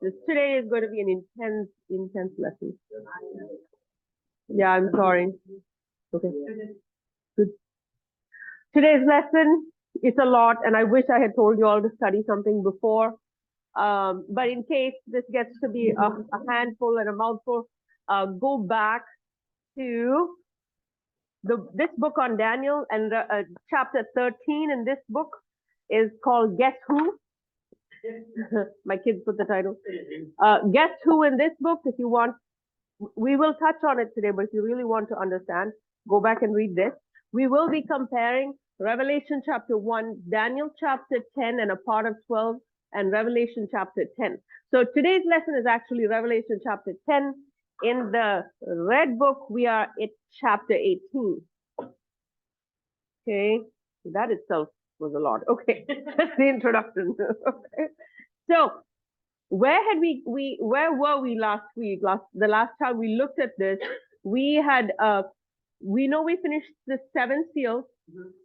Today is going to be an intense lesson. Yeah, I'm sorry. Okay. Good. Today's lesson is a lot, and I wish I had told you all to study something before. But in case this gets to be a handful and a mouthful, go back to this book on Daniel, and chapter 13 in this book is called Guess Who? My kids put the title. Guess Who in this book, if you want, we will touch on it today, but if you really want to understand, go back and read this. We will be comparing Revelation chapter 1, Daniel chapter 10, and a part of 12, and Revelation chapter 10. So today's lesson is actually Revelation chapter 10. In the red book, we are at chapter 18. Okay, that itself was a lot. Okay, that's the introduction. Okay. So where were we last week? The last time we looked at this, we had we know we finished the 7 seals.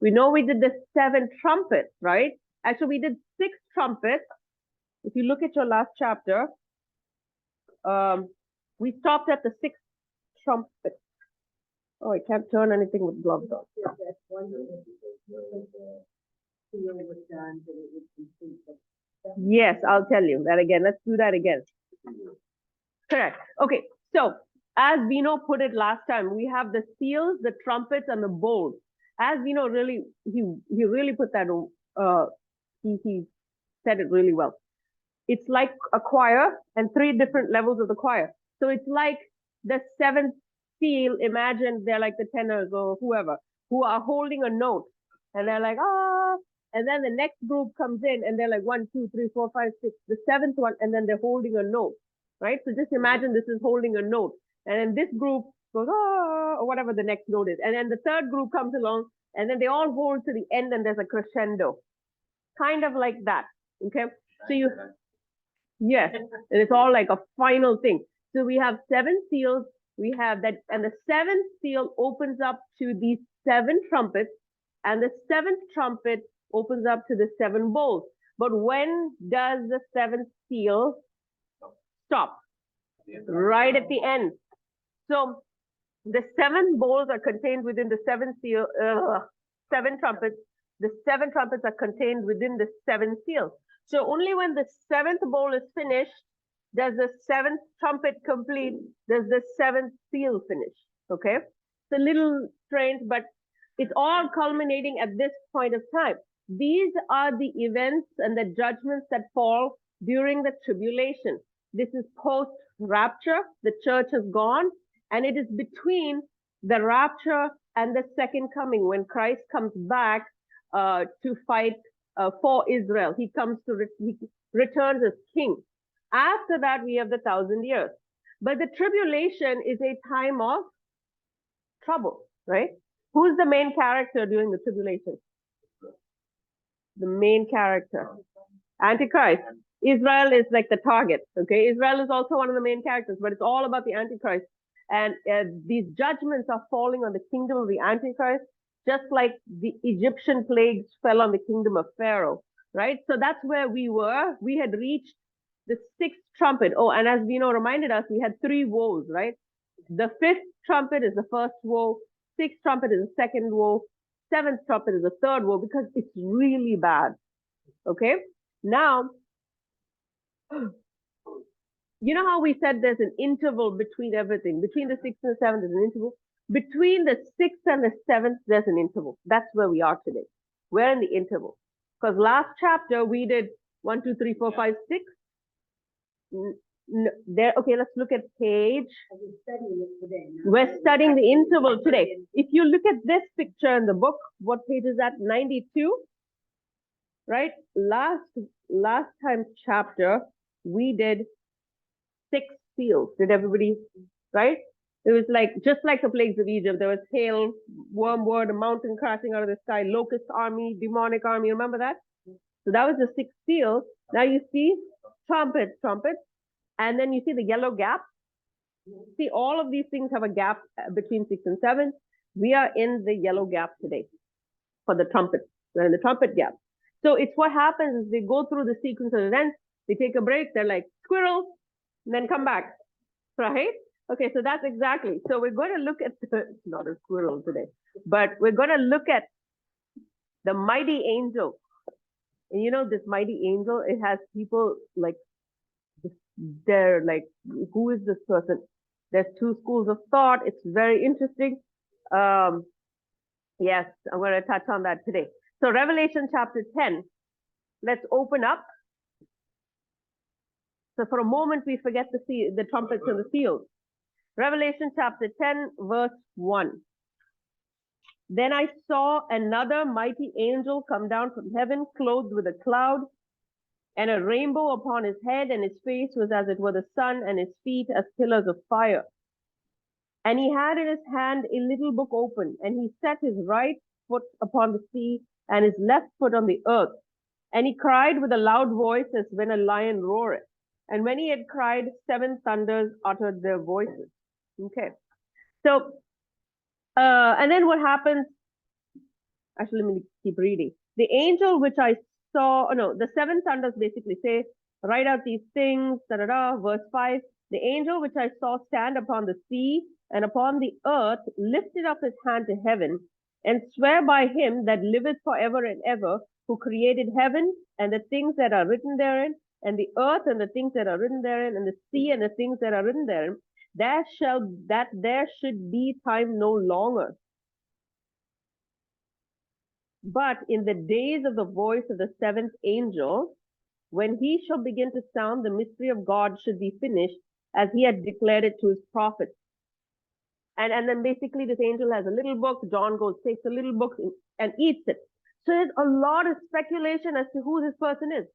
We know we did the 7 trumpets, right? Actually, we did 6 trumpets. If you look at your last chapter, we stopped at the 6th trumpet. Oh, I can't turn anything with gloves on. Yes, I'll tell you that again. Let's do that again. Correct. Okay, so as Vino put it last time, we have the seals, the trumpets, and the bowls. As Vino really, he really put that, he said it really well. It's like a choir and 3 different levels of the choir. So it's like the 7th seal, imagine they're like the tenors or whoever, who are holding a note. And they're like, ah, and then the next group comes in and they're like 1, 2, 3, 4, 5, 6, the 7th one, and then they're holding a note, right? So just imagine this is holding a note. And then this group goes, ah, or whatever the next note is. And then the 3rd group comes along and then they all hold to the end and there's a crescendo. Kind of like that, okay? So you, yes, and it's all like a final thing. So we have 7 seals, we have that, and the 7th seal opens up to these 7 trumpets, and the 7th trumpet opens up to the 7 bowls. But when does the 7th seal stop? Right at the end. So the 7 bowls are contained within the 7 seal, 7 trumpets. The 7 trumpets are contained within the 7 seals. So only when the 7th bowl is finished does the 7th trumpet complete, does the 7th seal finish. Okay? It's a little strange, but it's all culminating at this point of time. These are the events and the judgments that fall during the tribulation. This is post-rapture. The church has gone, and it is between the rapture and the second coming when Christ comes back to fight for Israel. He comes to he returns as king. After that, we have the 1,000 years. But the tribulation is a time of trouble, right? Who's the main character during the tribulation? The main character, Antichrist. Israel is like the target, okay? Israel is also one of the main characters, but it's all about the Antichrist. And these judgments are falling on the kingdom of the Antichrist, just like the Egyptian plagues fell on the kingdom of Pharaoh, right? So that's where we were. We had reached the 6th trumpet. Oh, and as Vino reminded us, we had 3 woes, right? The 5th trumpet is the first woe, 6th trumpet is the 2nd woe, 7th trumpet is the 3rd woe, because it's really bad. Okay? Now, you know how we said there's an interval between everything? Between the 6th and the 7th, there's an interval. Between the 6th and the 7th, there's an interval. That's where we are today. We're in the interval. Because last chapter, we did 1, 2, 3, 4, 5, 6. There, okay, let's look at page. We're studying the interval today. If you look at this picture in the book, what page is that? 92, right? Last time chapter, we did 6 seals. Did everybody, right? It was like, just like the plagues of Egypt, there was hail, wormwood, a mountain crashing out of the sky, locust army, demonic army, remember that? So that was the 6th seal. Now you see trumpets, and then you see the yellow gap. See, all of these things have a gap between 6 and 7. We are in the yellow gap today for the trumpet. We're in the trumpet gap. So it's what happens is they go through the sequence of events. They take a break, they're like, squirrel, and then come back, right? Okay, so that's exactly. So we're going to look at it's not a squirrel today, but we're going to look at the mighty angel. And you know, this mighty angel, it has people like, they're like, who is this person? There's two schools of thought. It's very interesting. Um, yes, I'm going to touch on that today. So Revelation chapter 10, let's open up. So for a moment, we forget to see the trumpets and the seals. Revelation chapter 10, verse 1. Then I saw another mighty angel come down from heaven, clothed with a cloud and a rainbow upon his head, and his face was as it were the sun, and his feet as pillars of fire. And he had in his hand a little book open, and he set his right foot upon the sea, and his left foot on the earth. And he cried with a loud voice as when a lion roareth. And when he had cried, 7 thunders uttered their voices. Okay. So, and then what happens? Actually, let me keep reading. The angel which I saw, oh no, the 7 thunders basically say, write out these things, verse 5. The angel which I saw stand upon the sea and upon the earth lifted up his hand to heaven and swear by him that liveth forever and ever, who created heaven and the things that are written therein, and the earth and the things that are written therein, and the sea and the things that are written therein, that there should be time no longer. But in the days of the voice of the 7th angel, when he shall begin to sound, the mystery of God should be finished, as he had declared it to his prophets. And then basically this angel has a little book. John goes, takes a little book and eats it. So there's a lot of speculation as to who this person is.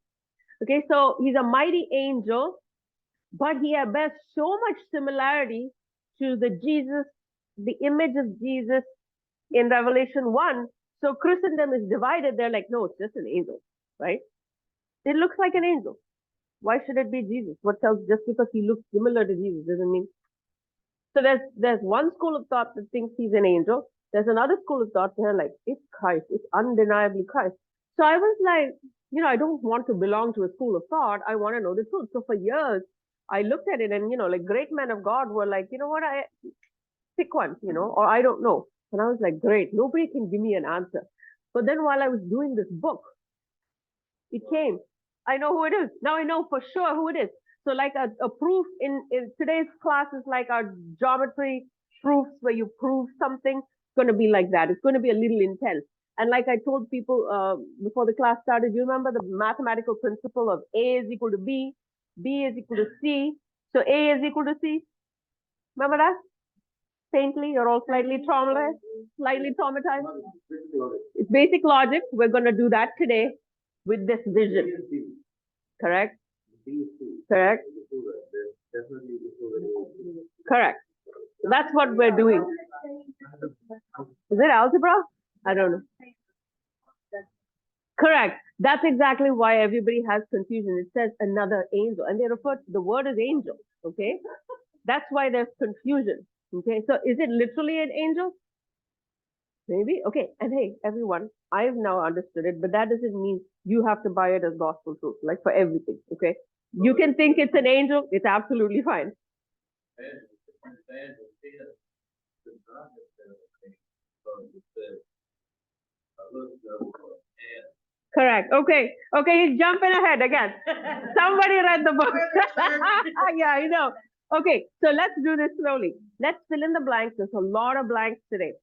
Okay, so he's a mighty angel, but he bears so much similarity to the image of Jesus in Revelation 1. So Christendom is divided. They're like, no, it's just an angel, right? It looks like an angel. Why should it be Jesus? What tells just because he looks similar to Jesus doesn't mean. So there's one school of thought that thinks he's an angel. There's another school of thought they're like, it's Christ. It's undeniably Christ. So I was like, you know, I don't want to belong to a school of thought. I want to know the truth. So for years, I looked at it and, you know, like great men of God were like, you know what, I pick one, you know, or I don't know. And I was like, great, nobody can give me an answer. But then while I was doing this book, it came. I know who it is. Now I know for sure who it is. So like a proof in today's class is like our geometry proofs where you prove something. It's going to be like that. It's going to be a little intense. And like I told people before the class started, you remember the mathematical principle of A is equal to B, B is equal to C. So A is equal to C. Remember that? Faintly, you're all slightly traumatized. It's basic logic. We're going to do that today with this vision. Correct? Correct? Correct. That's what we're doing. Is it algebra? I don't know. Correct. That's exactly why everybody has confusion. It says another angel, and they refer to the word as angel. Okay? That's why there's confusion. Okay, so is it literally an angel? Maybe. Okay, and hey, everyone, I've now understood it, but that doesn't mean you have to buy it as gospel truth, like for everything. Okay, you can think it's an angel, it's absolutely fine. Correct. Okay. Okay, he's jumping ahead again. Somebody read the book. Yeah, I know. Okay, so let's do this slowly. Let's fill in the blanks. There's a lot of blanks today.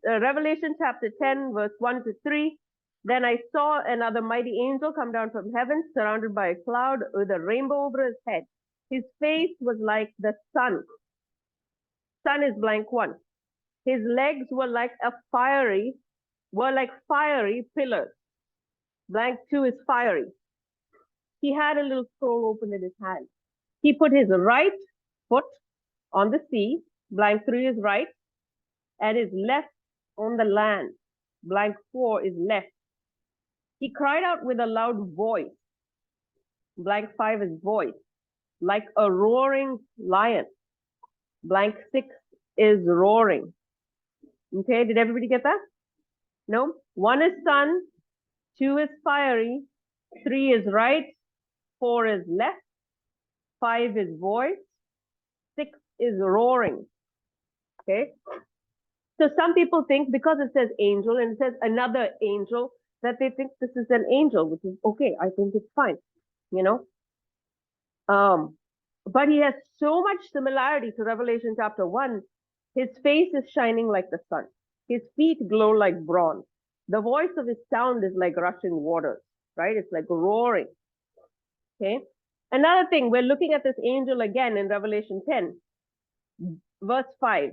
Revelation chapter 10, verse 1 to 3. Then I saw another mighty angel come down from heaven, surrounded by a cloud with a rainbow over his head. His face was like the sun. Sun is blank 1. His legs were like fiery pillars. Blank 2 is fiery. He had a little scroll open in his hand. He put his right foot on the sea. Blank 3 is right. And his left on the land. Blank 4 is left. He cried out with a loud voice. Blank 5 is voice. Like a roaring lion. Blank 6 is roaring. Okay, did everybody get that? No? 1 is sun. 2 is fiery. 3 is right, 4 is left, 5 is voice, 6 is roaring. Okay. So some people think because it says angel and it says another angel, that they think this is an angel, which is okay. I think it's fine, you know. But he has so much similarity to Revelation chapter 1. His face is shining like the sun. His feet glow like bronze. The voice of his sound is like rushing waters, right? It's like roaring. Okay. Another thing, we're looking at this angel again in Revelation 10, verse 5.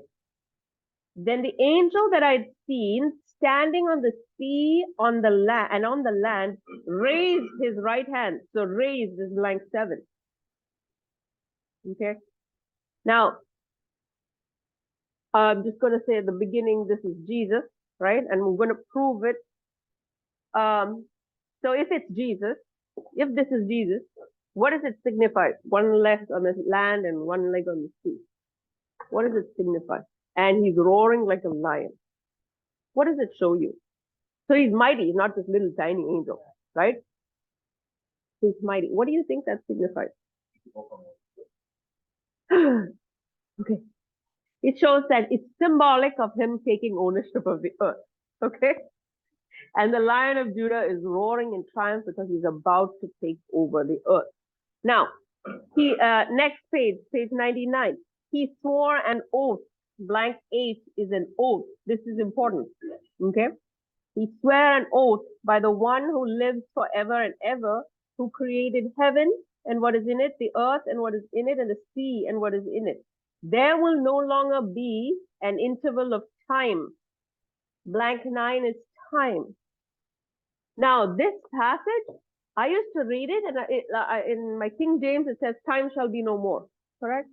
Then the angel that I'd seen standing on the sea, on the land, and on the land, raised his right hand. So raised is blank 7. Okay. Now, I'm just going to say at the beginning, this is Jesus, right? And we're going to prove it. So if it's Jesus, if this is Jesus, what does it signify? One leg on the land and one leg on the sea. What does it signify? And he's roaring like a lion. What does it show you? So he's mighty, not this little tiny angel, right? He's mighty. What do you think that signifies? Okay. It shows that it's symbolic of him taking ownership of the earth. Okay. And the Lion of Judah is roaring in triumph because he's about to take over the earth. Now, next page, page 99. He swore an oath. Blank 8 is an oath. This is important. Okay. He swore an oath by the one who lives forever and ever, who created heaven and what is in it, the earth and what is in it, and the sea and what is in it. There will no longer be an interval of time. Blank 9 is time. Now, this passage, I used to read it, and in my King James, it says, time shall be no more. Correct?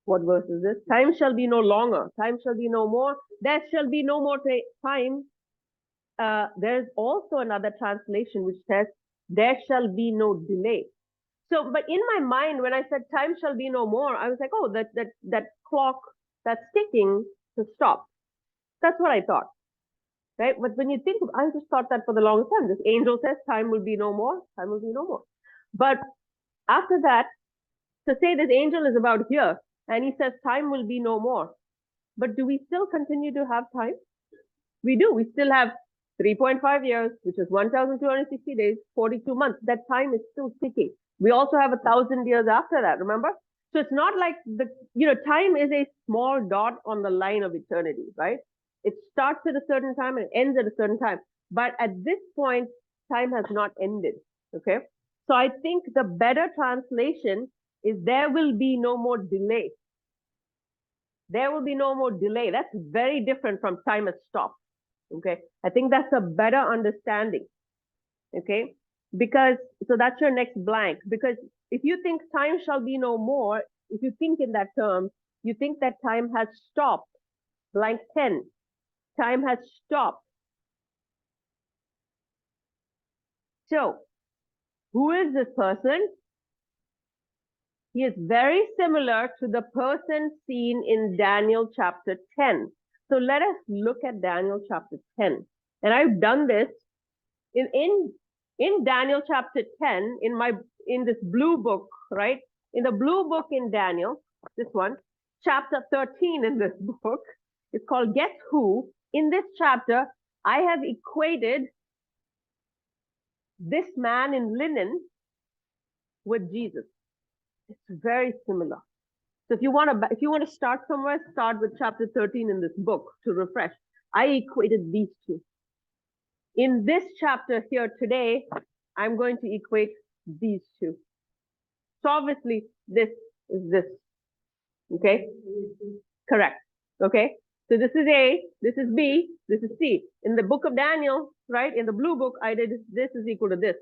What verse is this? Time shall be no longer. Time shall be no more. There shall be no more time. There's also another translation which says, there shall be no delay. So, but in my mind, when I said time shall be no more, I was like, oh, that clock that's ticking to stop. That's what I thought. Right? But when you think, I just thought that for the longest time. This angel says time will be no more. Time will be no more. But after that, to say this angel is about here, and he says time will be no more. But do we still continue to have time? We do. We still have 3.5 years, which is 1,260 days, 42 months. That time is still ticking. We also have 1,000 years after that, remember? So it's not like time is a small dot on the line of eternity, right? It starts at a certain time and ends at a certain time. But at this point, time has not ended, okay? So I think the better translation is there will be no more delay. There will be no more delay. That's very different from time has stopped. Okay. I think that's a better understanding. Okay. Because, so that's your next blank. Because if you think time shall be no more, if you think in that term, you think that time has stopped. Blank 10. Time has stopped. So, who is this person? He is very similar to the person seen in Daniel chapter 10. So let us look at Daniel chapter 10. And I've done this in Daniel chapter 10, in this blue book, right? In the blue book in Daniel, this one, chapter 13 in this book, it's called Guess Who? In this chapter, I have equated this man in linen with Jesus. It's very similar. So if you want to start somewhere, start with chapter 13 in this book to refresh. I equated these two. In this chapter here today, I'm going to equate these two. So obviously, this is this. Okay? Correct. Okay? So this is A, this is B, this is C. In the book of Daniel, right, in the blue book, I did this is equal to this.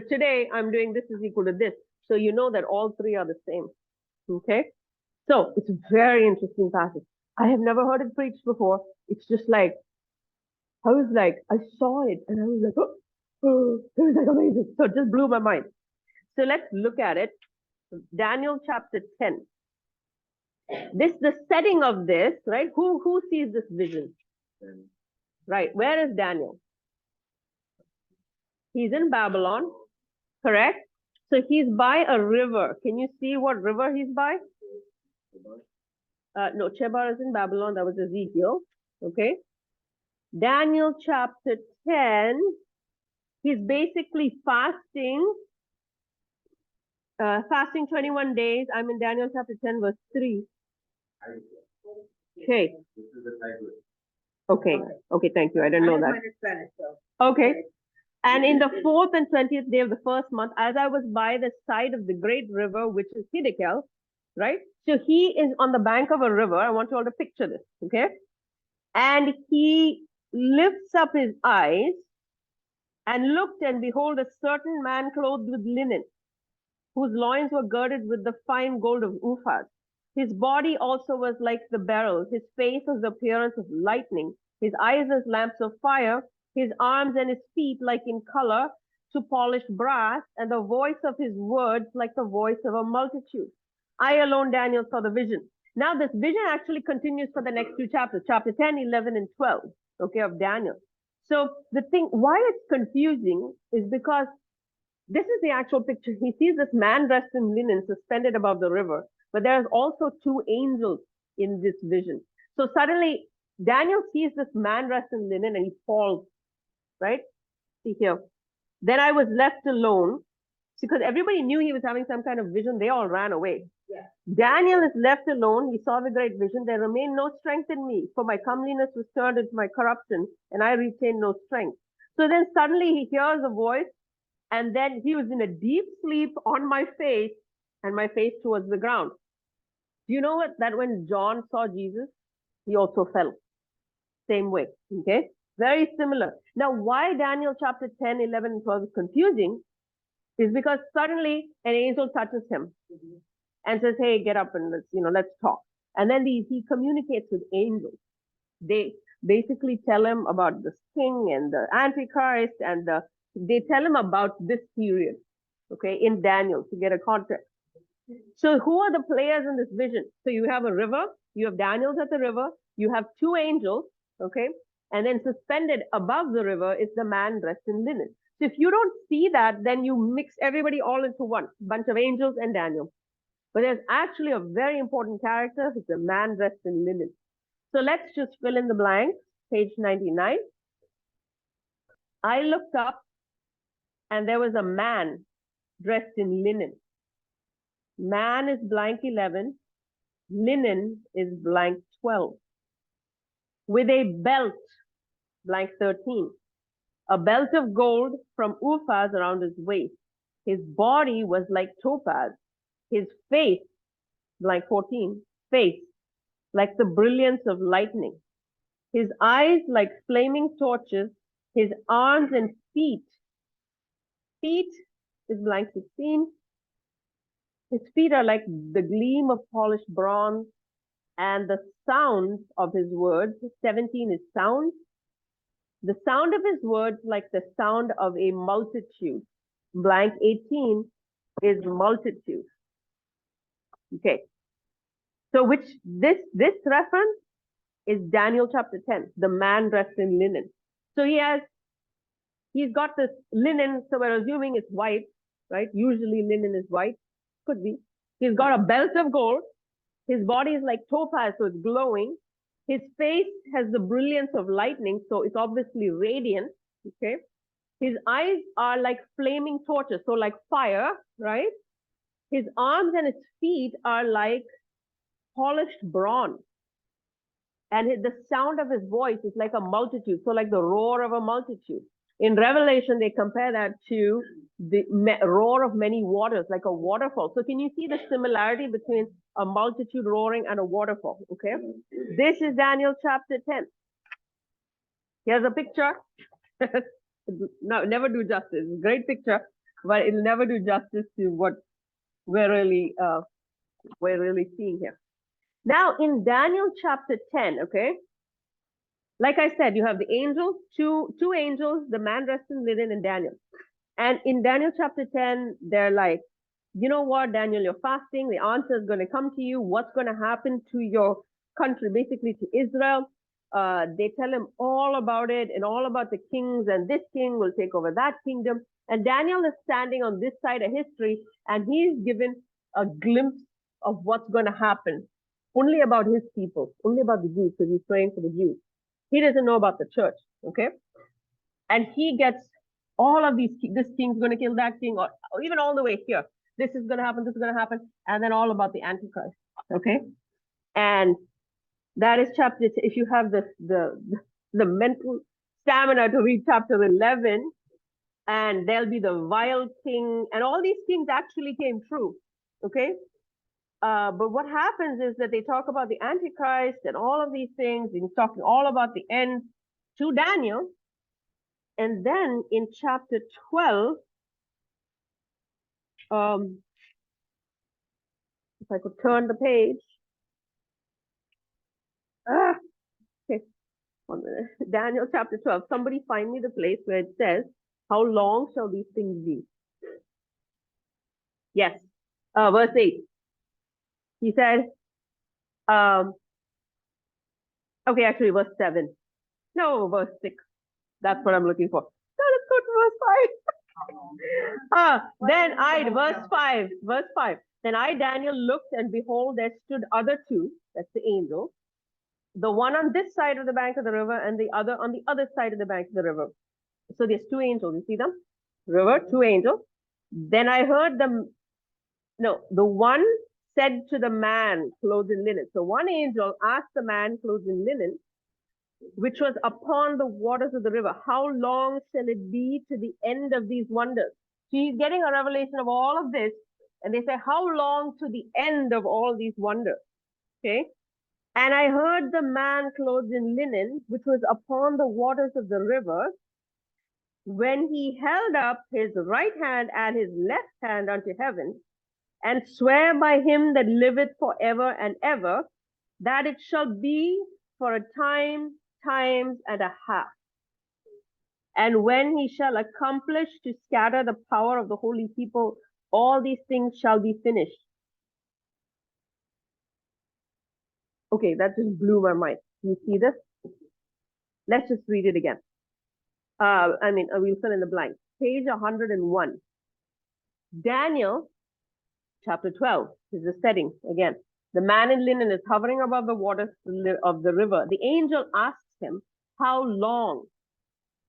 Today, I'm doing this is equal to this. So you know that all three are the same. Okay? So it's a very interesting passage. I have never heard it preached before. It's just like, I saw it and I was like, oh, it was like amazing. So it just blew my mind. So let's look at it. Daniel chapter 10. The setting of this, right? Who sees this vision? Right. Where is Daniel? He's in Babylon, correct? So he's by a river. Can you see what river he's by? No, Chebar is in Babylon. That was Ezekiel. Okay. Daniel chapter 10, he's basically fasting, fasting 21 days. I'm in Daniel chapter 10, verse 3. Okay. Okay. Okay, thank you. I didn't know that. Okay. And in the 4th and 20th day of the first month, as I was by the side of the great river, which is Hiddekel, right? So he is on the bank of a river. I want you all to picture this, okay? And he lifts up his eyes and looked, and behold, a certain man clothed with linen, whose loins were girded with the fine gold of Uphaz. His body also was like the beryl, his face was the appearance of lightning, his eyes as lamps of fire, his arms and his feet like in color to polished brass, and the voice of his words like the voice of a multitude. I alone, Daniel, saw the vision. Now this vision actually continues for the next two chapters, chapter 10, 11, and 12, okay, of Daniel. So the thing, why it's confusing is because this is the actual picture. He sees this man dressed in linen suspended above the river, but there's also two angels in this vision. So suddenly Daniel sees this man dressed in linen and he falls, right? See here. Then I was left alone because everybody knew he was having some kind of vision. They all ran away. Yeah. Daniel is left alone. He saw the great vision. There remained no strength in me, for my comeliness was turned into my corruption, and I retained no strength. So then suddenly he hears a voice, and then he was in a deep sleep on my face, and my face towards the ground. Do you know what? That when John saw Jesus, he also fell. Same way. Okay? Very similar. Now, why Daniel chapter 10, 11, and 12 is confusing is because suddenly an angel touches him and says, hey, get up and let's talk. And then he communicates with angels. They basically tell him about the king and the Antichrist, and they tell him about this period, okay, in Daniel to get a context. So who are the players in this vision? So you have a river, you have Daniel's at the river, you have two angels, okay, and then suspended above the river is the man dressed in linen. So if you don't see that, then you mix everybody all into one, bunch of angels and Daniel. But there's actually a very important character. It's a man dressed in linen. So let's just fill in the blanks. Page 99. I looked up and there was a man dressed in linen. Man is blank 11. Linen is blank 12. With a belt, blank 13. A belt of gold from Uphaz around his waist. His body was like topaz. His face, blank 14, face, like the brilliance of lightning. His eyes like flaming torches. His arms and feet. Feet is blank 16. His feet are like the gleam of polished bronze, and the sound of his words, 17 is sound. The sound of his words like the sound of a multitude. Blank 18 is multitude. Okay. So this reference is Daniel chapter 10, the man dressed in linen. So he's got this linen, so we're assuming it's white, right? Usually linen is white, could be. He's got a belt of gold. His body is like topaz, so it's glowing. His face has the brilliance of lightning, so it's obviously radiant, okay? His eyes are like flaming torches, so like fire, right? His arms and his feet are like polished bronze. And the sound of his voice is like a multitude, so like the roar of a multitude. In Revelation, they compare that to the roar of many waters, like a waterfall. So can you see the similarity between a multitude roaring and a waterfall? Okay. This is Daniel chapter 10. Here's a picture. No, never do justice. Great picture, but it'll never do justice to what we're really seeing here. Now in Daniel chapter 10, okay, like I said, you have the angels, two angels, the man dressed in linen, and Daniel. And in Daniel chapter 10, they're like, you know what, Daniel, you're fasting. The answer is going to come to you. What's going to happen to your country, basically to Israel? They tell him all about it and all about the kings, and this king will take over that kingdom. And Daniel is standing on this side of history, and he's given a glimpse of what's going to happen only about his people, only about the Jews, because he's praying for the Jews. He doesn't know about the church, okay? And he gets all of these, this king's going to kill that king, or even all the way here. This is going to happen, this is going to happen, and then all about the Antichrist, okay? And that is chapter, if you have the mental stamina to read chapter 11, and there'll be the vile king, and all these kings actually came true, okay? But what happens is that they talk about the Antichrist and all of these things, and he's talking all about the end to Daniel. And then in chapter 12, if I could turn the page. Okay, 1 minute. Daniel chapter 12. Somebody find me the place where it says, how long shall these things be? Yes, verse 8. He said, okay, actually verse 7. No, verse 6. That's what I'm looking for. No, let's go to verse 5. Verse 5. Then I, Daniel, looked, and behold, there stood other two, that's the angel, the one on this side of the bank of the river, and the other on the other side of the bank of the river. So there's two angels, you see them? River, two angels. Then I heard them, no, the one said to the man clothed in linen. So one angel asked the man clothed in linen, which was upon the waters of the river, how long shall it be to the end of these wonders? So he's getting a revelation of all of this, and they say, how long to the end of all these wonders? Okay. And I heard the man clothed in linen, which was upon the waters of the river, when he held up his right hand and his left hand unto heaven, and swear by him that liveth forever and ever, that it shall be for a time, times and a half. And when he shall accomplish to scatter the power of the holy people, all these things shall be finished. Okay, that just blew my mind. You see this? Let's just read it again. We'll fill in the blank. Page 101. Daniel, chapter 12, is the setting again. The man in linen is hovering above the waters of the river. The angel asks him, how long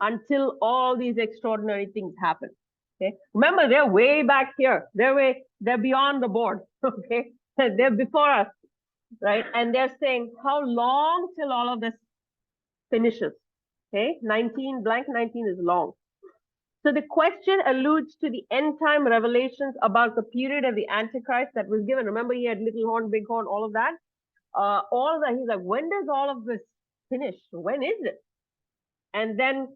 until all these extraordinary things happen? Okay. Remember, they're way back here. They're beyond the board. Okay. They're before us, right? And they're saying, how long till all of this finishes? Okay. 19, blank 19 is long. So the question alludes to the end time revelations about the period of the Antichrist that was given. Remember, he had little horn, big horn, all of that. All of that. He's like, when does all of this finish? When is it? And then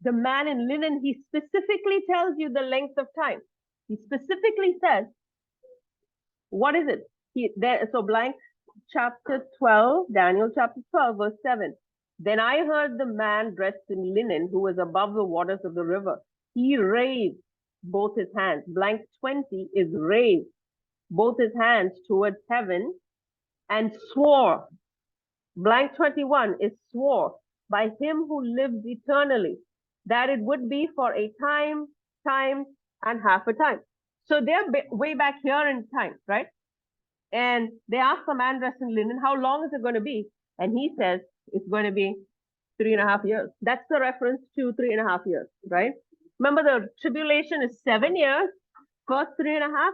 the man in linen, he specifically tells you the length of time. He specifically says, what is it? So blank chapter 12, Daniel chapter 12, verse 7. Then I heard the man dressed in linen who was above the waters of the river. He raised both his hands. Blank 20 is raised both his hands towards heaven and swore. Blank 21 is swore by him who lives eternally that it would be for a time, times, and half a time. So they're way back here in time, right? And they ask the man dressed in linen, how long is it going to be? And he says, it's going to be 3.5 years. That's the reference to 3.5 years, right? Remember, the tribulation is 7 years, first 3.5,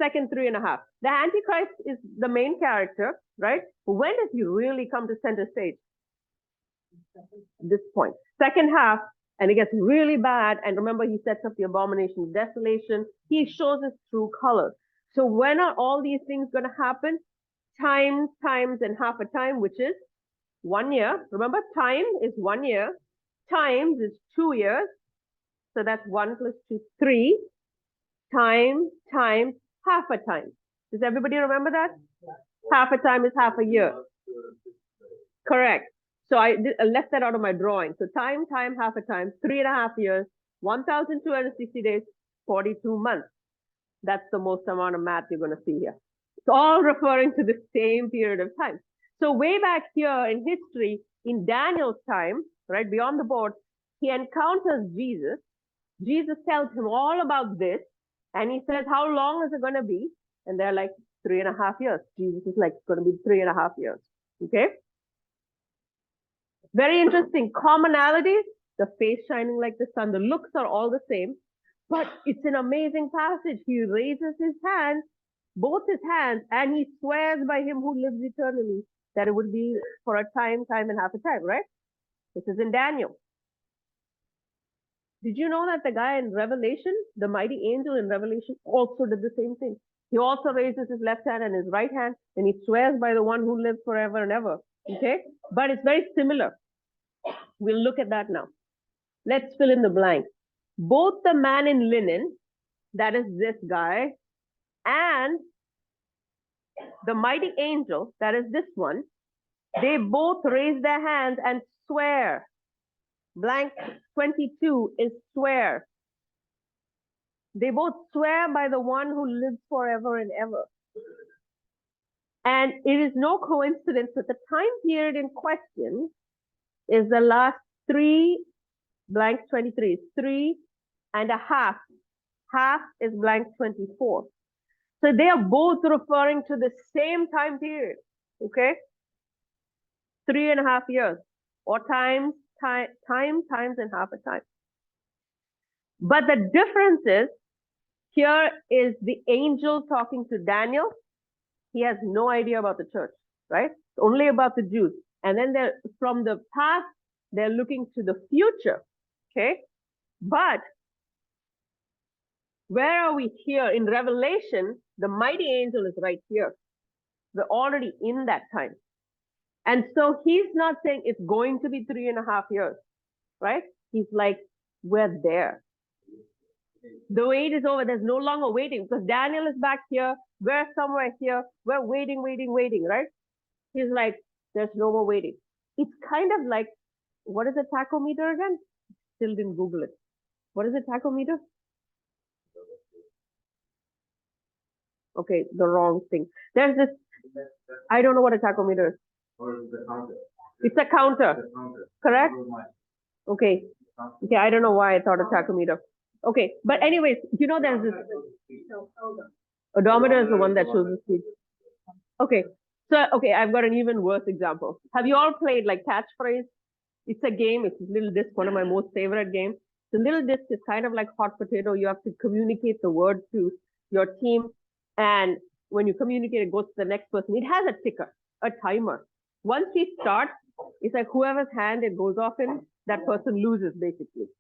second 3.5. The Antichrist is the main character, right? When does he really come to center stage? This point. Second half, and it gets really bad. And remember, he sets up the abomination of desolation. He shows his true colors. So when are all these things going to happen? Times, and half a time, which is 1 year. Remember, time is 1 year. Times is 2 years. So that's 1 plus 2, 3. Time, half a time. Does everybody remember that? Half a time is half a year. Correct. So I left that out of my drawing. So time, half a time, 3.5 years, 1,260 days, 42 months. That's the most amount of math you're going to see here. It's all referring to the same period of time. So way back here in history, in Daniel's time, right, beyond the board, he encounters Jesus. Jesus tells him all about this. And he says, how long is it going to be? And they're like, 3.5 years. Jesus is like, it's going to be 3.5 years. Okay. Very interesting. Commonalities, the face shining like the sun. The looks are all the same. But it's an amazing passage. He raises his hands, both his hands, and he swears by him who lives eternally that it would be for a time, time and half a time, right? This is in Daniel. Did you know that the guy in Revelation, the mighty angel in Revelation, also did the same thing? He also raises his left hand and his right hand, and he swears by the one who lives forever and ever. Okay? But it's very similar. We'll look at that now. Let's fill in the blank. Both the man in linen, that is this guy, and the mighty angel, that is this one, they both raise their hands and swear. Blank 22 is swear. They both swear by the one who lives forever and ever. And it is no coincidence that the time period in question is the last blank 23 is 3.5. Half is blank 24. So they are both referring to the same time period. Okay? 3.5 years, or times and half a time. But the difference is, here is the angel talking to Daniel. He has no idea about the church, right? It's only about the Jews. And then they're from the past, they're looking to the future. Okay? But where are we here? In Revelation, the mighty angel is right here. We're already in that time. And so he's not saying it's going to be 3.5 years, right? He's like, we're there. The wait is over. There's no longer waiting because Daniel is back here. We're somewhere here. We're waiting, right? He's like, there's no more waiting. It's kind of like, what is a tachometer again? Still didn't Google it. What is a tachometer? Okay, the wrong thing. There's this, I don't know what a tachometer is. It's a counter. Correct? Okay. Okay, I don't know why I thought a tachometer. Okay, but anyways, you know there's this odometer is the one that shows the speed. Okay, so okay, I've got an even worse example. Have you all played like catchphrase? It's a game. It's a little disc, one of my most favorite games. The little disc is kind of like hot potato. You have to communicate the word to your team, and when you communicate, it goes to the next person. It has a ticker, a timer. Once he starts, it's like whoever's hand it goes off in, that person loses basically.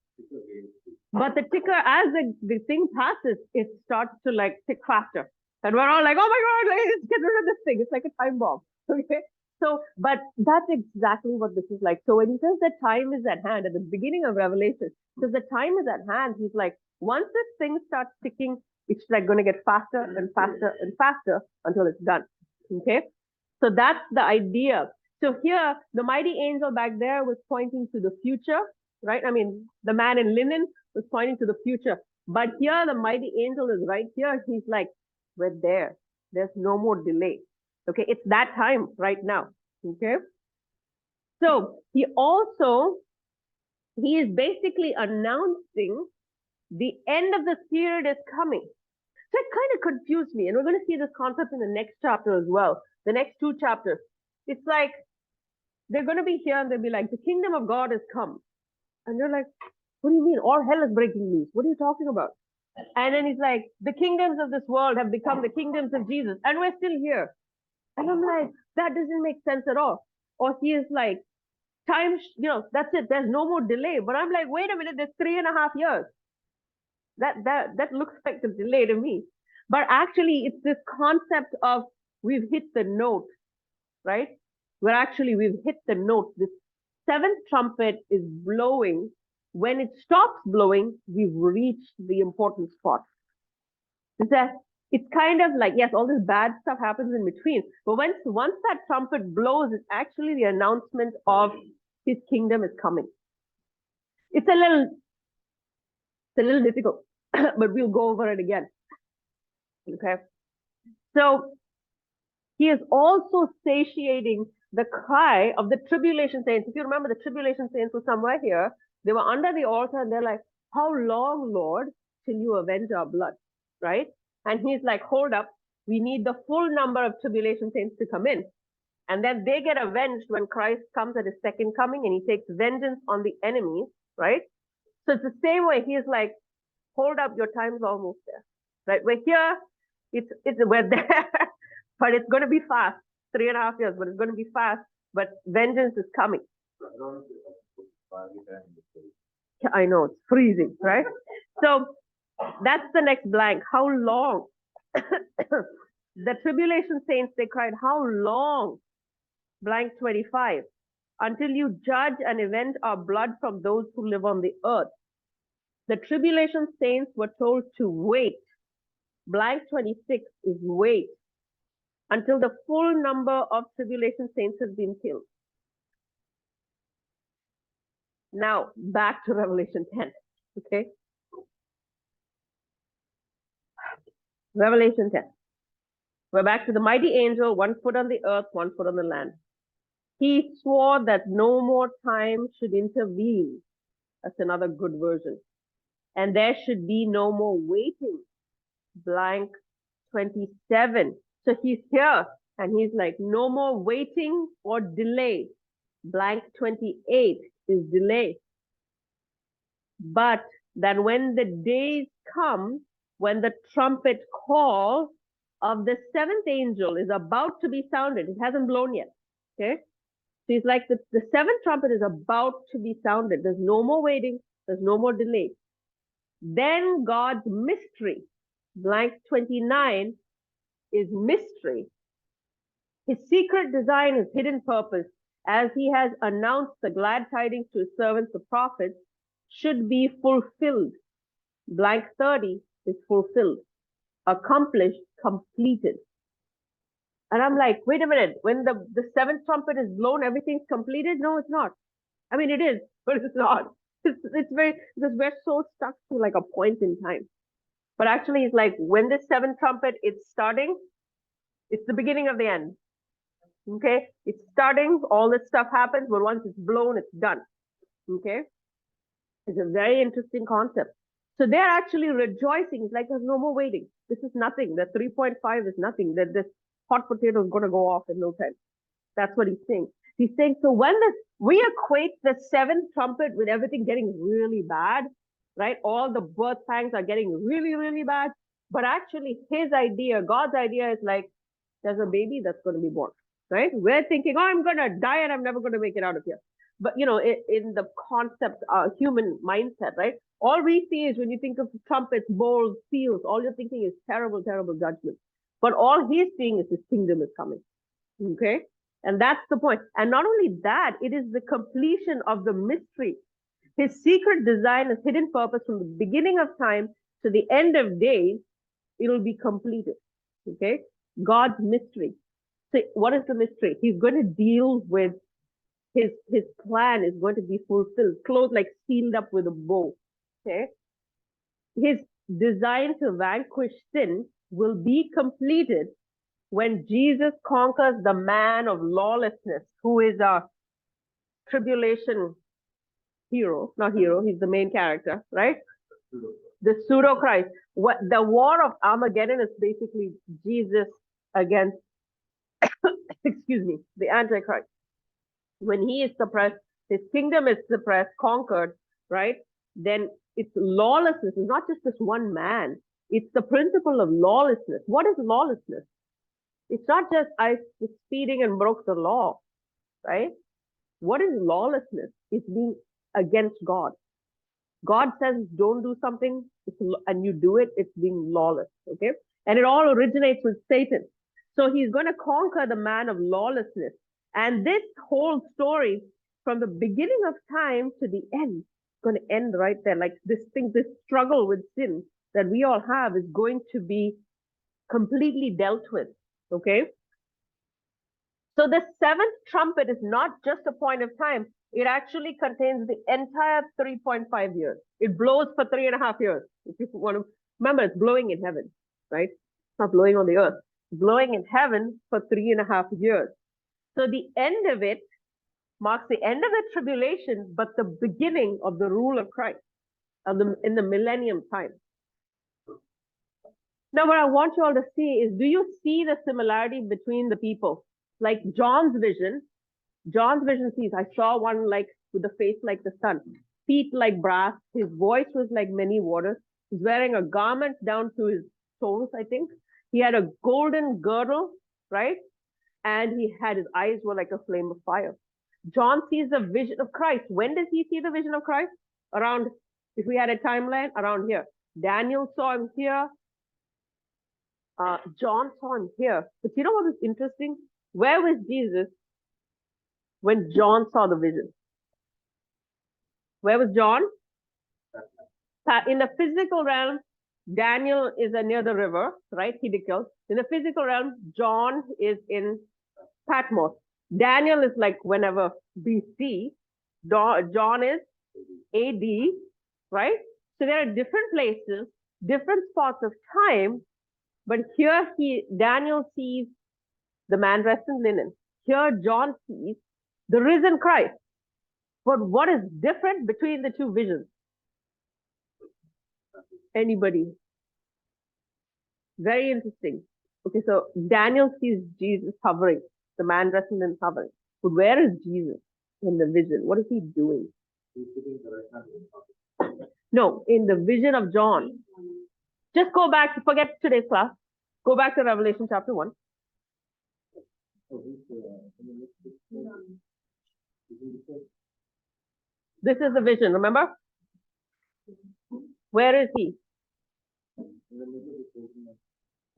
But the ticker, as the thing passes, it starts to like tick faster. And we're all like, oh my God, let's get rid of this thing. It's like a time bomb. Okay. So, but that's exactly what this is like. So when he says that time is at hand at the beginning of Revelation, because the time is at hand, he's like, once this thing starts ticking, it's like going to get faster and faster and faster until it's done. Okay. So that's the idea. So here, the mighty angel back there was pointing to the future, right? I mean, the man in linen was pointing to the future. But here, the mighty angel is right here. He's like, we're there. There's no more delay. Okay, it's that time right now. Okay. So he is basically announcing the end of this period is coming. So it kind of confused me. And we're going to see this concept in the next chapter as well. The next 2 chapters. It's like, they're going to be here and they'll be like, the kingdom of God has come. And they're like, what do you mean? All hell is breaking loose. What are you talking about? And then he's like, the kingdoms of this world have become the kingdoms of Jesus. And we're still here. And I'm like, that doesn't make sense at all. Or he is like, time, that's it. There's no more delay. But I'm like, wait a minute, there's 3.5 years. That looks like a delay to me. But actually, it's this concept of we've hit the note, right? We've hit the note. This 7th trumpet is blowing. When it stops blowing, we've reached the important spot. It's kind of like, yes, all this bad stuff happens in between. But once that trumpet blows, it's actually the announcement of his kingdom is coming. It's a little difficult, but we'll go over it again. Okay. So he is also satiating the cry of the tribulation saints. If you remember, the tribulation saints were somewhere here. They were under the altar and they're like, how long, Lord, till you avenge our blood? Right? And he's like, hold up. We need the full number of tribulation saints to come in. And then they get avenged when Christ comes at his second coming and he takes vengeance on the enemies, right? So it's the same way. He's like, hold up, your time's almost there, right? We're here, we're there, but it's going to be fast. 3.5 years, but it's going to be fast. But vengeance is coming. I know, it's freezing, right? So that's the next blank. How long? The tribulation saints, they cried, how long? Blank 25. Until you judge and avenge our blood from those who live on the earth. The tribulation saints were told to wait. Blank 26 is wait until the full number of tribulation saints has been killed. Now, back to Revelation 10, okay? Revelation 10. We're back to the mighty angel, 1 foot on the earth, 1 foot on the land. He swore that no more time should intervene. That's another good version. And there should be no more waiting. Blank 27. So he's here and he's like, no more waiting or delay. Blank 28 is delay. But that when the days come, when the trumpet call of the seventh angel is about to be sounded, it hasn't blown yet. Okay. So he's like, the seventh trumpet is about to be sounded. There's no more waiting. There's no more delay. Then God's mystery, blank 29, is mystery. His secret design, his hidden purpose, as he has announced the glad tidings to his servants, the prophets, should be fulfilled. Blank 30 is fulfilled, accomplished, completed. And I'm like, wait a minute, when the seventh trumpet is blown, everything's completed? No, it's not. I mean, it is, but it's not. It's very, because we're so stuck to like a point in time. But actually, it's like when the seventh trumpet is starting, it's the beginning of the end. Okay? It's starting, all this stuff happens, but once it's blown, it's done. Okay? It's a very interesting concept. So they're actually rejoicing. It's like there's no more waiting. This is nothing. The 3.5 is nothing. That this hot potato is going to go off in no time. That's what he's saying. He's saying, so when we equate the seventh trumpet with everything getting really bad, right? All the birth pangs are getting really, really bad. But actually, his idea, God's idea is like, there's a baby that's going to be born, right? We're thinking, oh, I'm going to die and I'm never going to make it out of here. But, you know, in the concept, human mindset, right? All we see is when you think of trumpets, bowls, seals, all you're thinking is terrible, terrible judgment. But all he's seeing is his kingdom is coming, okay? And that's the point. And not only that, it is the completion of the mystery. His secret design, his hidden purpose from the beginning of time to the end of days, it'll be completed, okay? God's mystery. So what is the mystery? He's going to deal with his plan is going to be fulfilled, closed, like sealed up with a bow, okay? His design to vanquish sin will be completed when Jesus conquers the man of lawlessness, who is a tribulation hero, not hero, he's the main character, right? The pseudo Christ. What the war of Armageddon is basically Jesus against, excuse me, the Antichrist. When he is suppressed, his kingdom is suppressed, conquered, right? Then it's lawlessness. It's not just this one man. It's the principle of lawlessness. What is lawlessness? It's not just I was speeding and broke the law, right? What is lawlessness? It's being against God. God says don't do something and you do it, it's being lawless, okay? And it all originates with Satan. So he's going to conquer the man of lawlessness. And this whole story, from the beginning of time to the end, is going to end right there. Like this thing, this struggle with sin that we all have is going to be completely dealt with, okay? So the seventh trumpet is not just a point of time. It actually contains the entire 3.5 years. It blows for 3.5 years. If you want to remember, it's blowing in heaven, right? It's not blowing on the earth. It's blowing in heaven for 3.5 years. So the end of it marks the end of the tribulation, but the beginning of the rule of Christ in the millennium time. Now, what I want you all to see is, do you see the similarity between the people? Like John's vision sees, I saw one like with a face like the sun, feet like brass, his voice was like many waters. He's wearing a garment down to his toes, I think. He had a golden girdle, right? And his eyes were like a flame of fire. John sees the vision of Christ. When does he see the vision of Christ? Around, if we had a timeline, around here. Daniel saw him here. John saw him here. But you know what was interesting? Where was Jesus when John saw the vision? Where was John? In the physical realm, Daniel is near the river, right? Hiddekel. In the physical realm, John is in Patmos. Daniel is like whenever BC. John is AD, right? So there are different places, different spots of time, but here Daniel sees the man dressed in linen. Here John sees the risen Christ. But what is different between the two visions? Anybody? Very interesting. Okay, so Daniel sees Jesus hovering, the man dressed in linen hovering. But where is Jesus in the vision? What is he doing? No, in the vision of John. Just go back, forget today's class. Go back to Revelation chapter 1. This is the vision, remember? Where is he?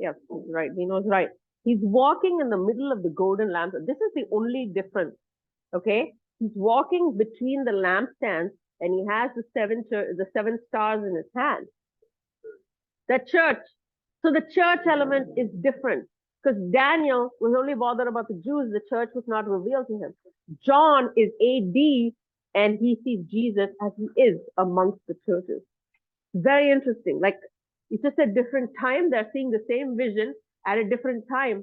Yes, right. He knows right. He's walking in the middle of the golden lampstand. This is the only difference. Okay? He's walking between the lampstands and he has the seven stars in his hand. The church. So the church element is different because Daniel was only bothered about the Jews. The church was not revealed to him. John is AD and he sees Jesus as he is amongst the churches. Very interesting. Like, it's just a different time. They're seeing the same vision at a different time.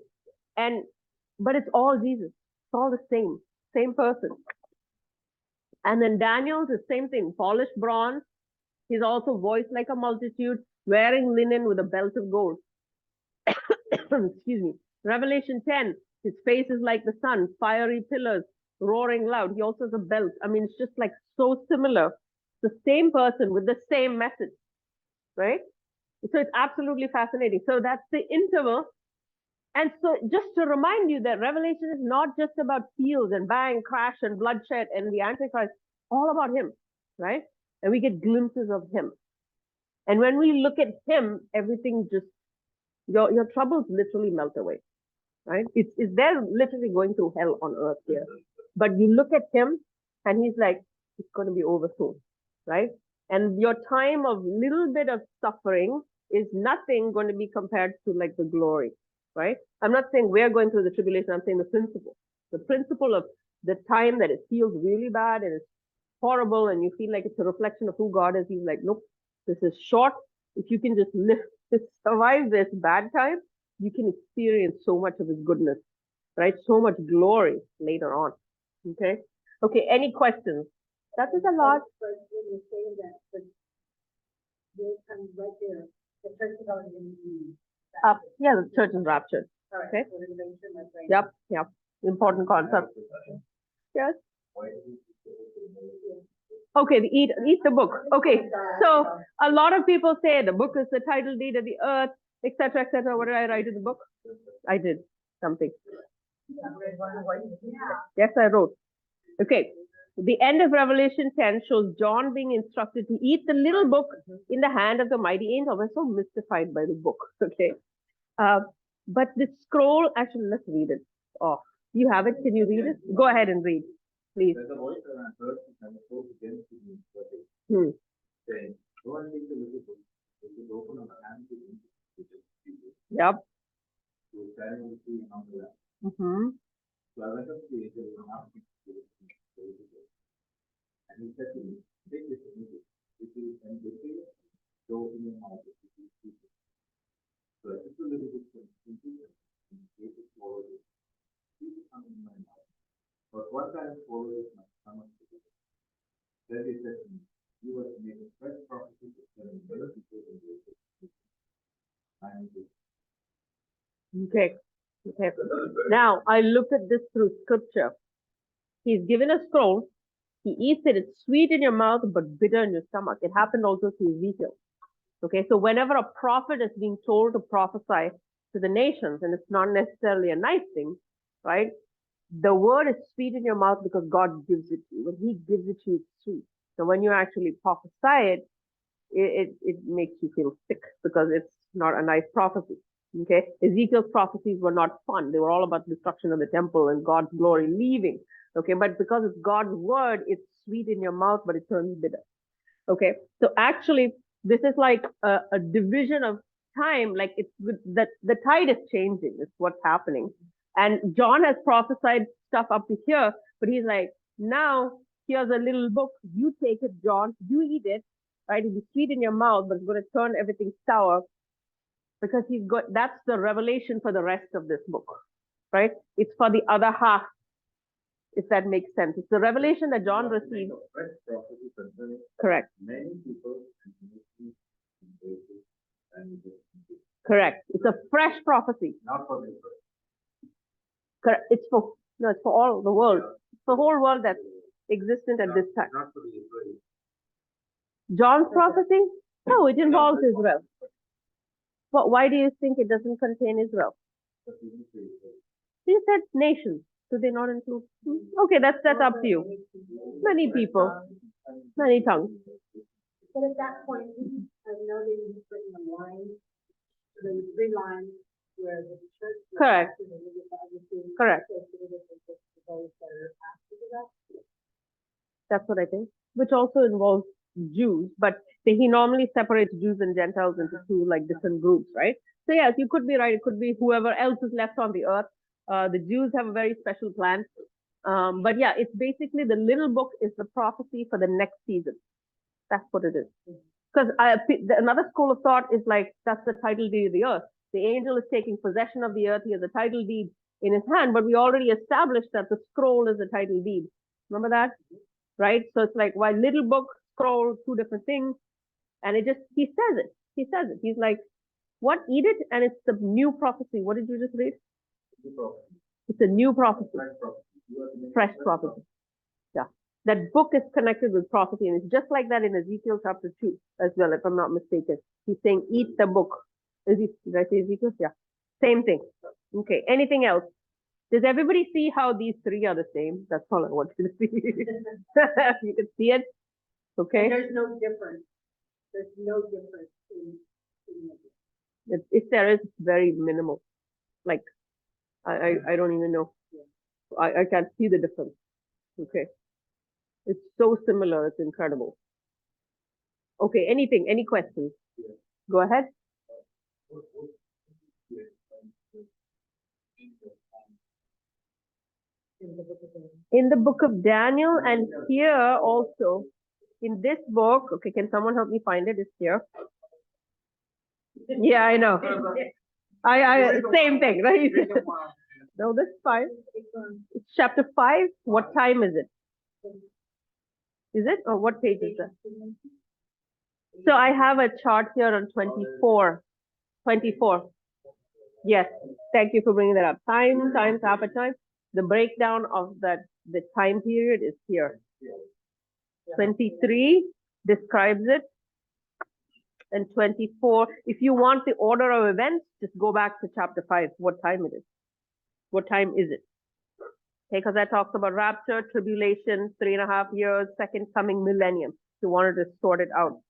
But it's all Jesus. It's all the same person. And then Daniel's the same thing, polished bronze. He's also voiced like a multitude, wearing linen with a belt of gold. Excuse me. Revelation 10, his face is like the sun, fiery pillars, roaring loud. He also has a belt. I mean, it's just like so similar. The same person with the same message, right? So it's absolutely fascinating. So that's the interval. And so just to remind you that Revelation is not just about fields and bang, crash and bloodshed and the Antichrist, all about him, right? And we get glimpses of him. And when we look at him, everything just, your troubles literally melt away, right? They're literally going through hell on earth here. But you look at him and he's like, it's going to be over soon, right? And your time of little bit of suffering is nothing going to be compared to like the glory, right? I'm not saying we're going through the tribulation. I'm saying the principle of the time that it feels really bad and it's horrible and you feel like it's a reflection of who God is. He's like, nope, this is short. If you can just survive this bad time, you can experience so much of his goodness, right? So much glory later on. Okay. Okay. Any questions? That is a lot. Yeah, the church is raptured. Okay. Yep. Important concept. Yes. Okay, eat the book. Okay, so a lot of people say the book is the title deed of the earth, etc., etc. What did I write in the book? I did something. Yes, I wrote. Okay, the end of Revelation 10 shows John being instructed to eat the little book in the hand of the mighty angel. We're so mystified by the book. Okay, but the scroll. Actually, let's read it. Oh, you have it. Can you read it? Go ahead and read, please. There's a voice that I heard and spoke against me, saying, go and take the little book, which is open on the hand to him, which is Jesus. Yep. Who was standing with the on the left. So I went up to the angel and asked him to give it to me. And he said to me, take this and eat it. If you and take it, go in your mouth if you eat it. So I took the little book and gave it forward. Please come in my mouth. and Okay. Okay. Now, I looked at this through scripture. He's given a scroll. He eats it. It's sweet in your mouth, but bitter in your stomach. It happened also to Ezekiel. Okay. So whenever a prophet is being told to prophesy to the nations, and it's not necessarily a nice thing, right? The word is sweet in your mouth because God gives it to you. When He gives it to you, it's sweet. So when you actually prophesy it makes you feel sick because it's not a nice prophecy. Okay. Ezekiel's prophecies were not fun. They were all about destruction of the temple and God's glory leaving. Okay. But because it's God's word, it's sweet in your mouth, but it turns bitter. Okay. So actually, this is like a division of time. Like it's that the tide is changing. It's what's happening. And John has prophesied stuff up to here, but he's like, now here's a little book. You take it, John. You eat it. Right? It'll be sweet in your mouth, but it's going to turn everything sour because he's got, that's the revelation for the rest of this book, right? It's for the other half, if that makes sense. It's the revelation that John received. Correct. Many people and correct. It's a fresh prophecy. not for this. Correct. It's for, no, it's for all the world. It's the whole world that's existent at this time. Not for the Israelis. John's prophecy? No, it involves Israel. But why do you think it doesn't contain Israel? But he didn't say Israel. You said nations. Do they not include? Okay, that's up to you. Many people, many tongues. But at that point, I know that you've written a line, there was 3 lines where the church. Correct. Correct. That's what I think. Which also involves Jews, but he normally separates Jews and Gentiles into two like different groups, right? So yes, you could be right. It could be whoever else is left on the earth. The Jews have a very special plan. But yeah, it's basically the little book is the prophecy for the next season. That's what it is. Because another school of thought is like, that's the title deed of the earth. The angel is taking possession of the earth. He has a title deed in his hand, but we already established that the scroll is a title deed. Remember that? Right? So it's like, why little book, scroll, two different things. And it just, he says it. He says it. He's like, what? Eat it? And it's the new prophecy. What did you just read? It's a new prophecy. Fresh prophecy. Yeah. That book is connected with prophecy. And it's just like that in Ezekiel chapter 2 as well, if I'm not mistaken. He's saying, eat the book. Did I say Ezekiel? Yeah. Same thing. Okay. Anything else? Does everybody see how these three are the same? That's all I want you to see. You can see it. Okay. And there's no difference. There's no difference in If there is, very minimal. Like, I don't even know. I can't see the difference. Okay. It's so similar. It's incredible. Okay. Anything? Any questions? Go ahead. In the book of Daniel and here also, in this book, okay, can someone help me find it? It's here. Yeah, I know. Same thing, right? No, that's fine. It's chapter 5. What time is it? Is it? Or what page is that? So I have a chart here on 24. 24. Yes. Thank you for bringing that up. Time times half a time. The breakdown of that, the time period is here. 23 describes it. And 24, if you want the order of events, just go back to chapter 5, what time it is. What time is it? Okay, because that talks about rapture, tribulation, 3.5 years, second coming millennium. If you wanted to sort it out.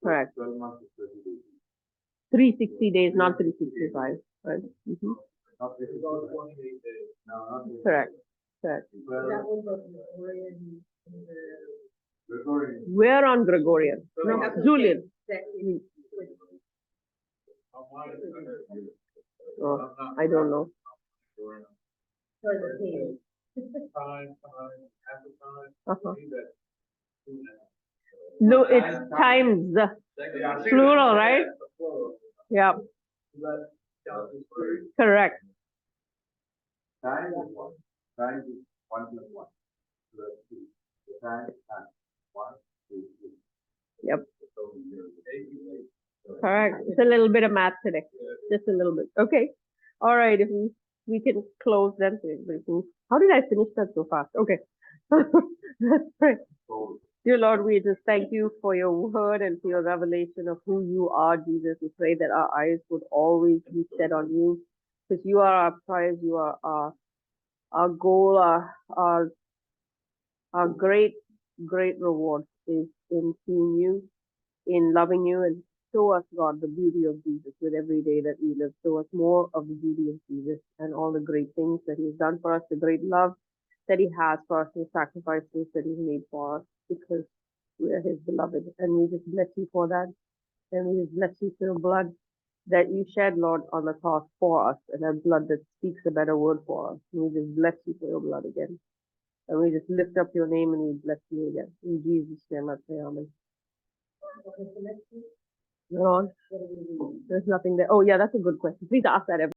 Correct. 360 days, not 365. Right? Mm-hmm. Correct. Correct. We're on Gregorian. No, Julian. Oh, I don't know. Uh-huh. No, it's times. Plural, right? Yeah. Correct. Time is 1. Time is 1 plus 1. Time is 1, 2, 3. Yep. Correct. It's a little bit of math today, just a little bit. Okay. All right. If we can close then. How did I finish that so fast? Okay. Let's pray. Dear Lord, we just thank you for your word and for your revelation of who you are, Jesus. We pray that our eyes would always be set on you, because you are our prize, you are our goal, our great reward is in seeing you, in loving you, and show us, God, the beauty of Jesus with every day that we live. Show us more of the beauty of Jesus and all the great things that He's done for us, the great love that He has for us, the sacrifices that He's made for us, because we are His beloved. And we just bless you for that. And we just bless you for your blood that you shed, Lord, on the cross for us, and that blood that speaks a better word for us. And we just bless you for your blood again. And we just lift up your name and we bless you again. In Jesus' name I pray, amen. Okay, so next week, You're on. what do we do? There's nothing there. Oh, yeah, that's a good question. Please ask that every